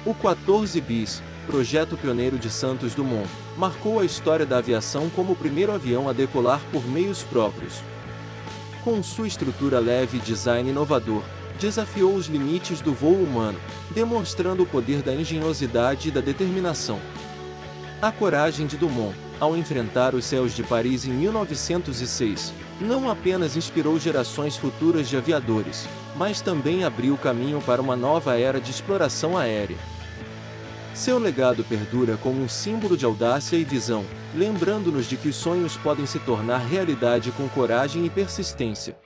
O 14 bis, projeto pioneiro de Santos Dumont, marcou a história da aviação como o primeiro avião a decolar por meios próprios. Com sua estrutura leve e design inovador, desafiou os limites do voo humano, demonstrando o poder da engenhosidade e da determinação. A coragem de Dumont, ao enfrentar os céus de Paris em 1906, não apenas inspirou gerações futuras de aviadores, mas também abriu caminho para uma nova era de exploração aérea. Seu legado perdura como um símbolo de audácia e visão, lembrando-nos de que os sonhos podem se tornar realidade com coragem e persistência.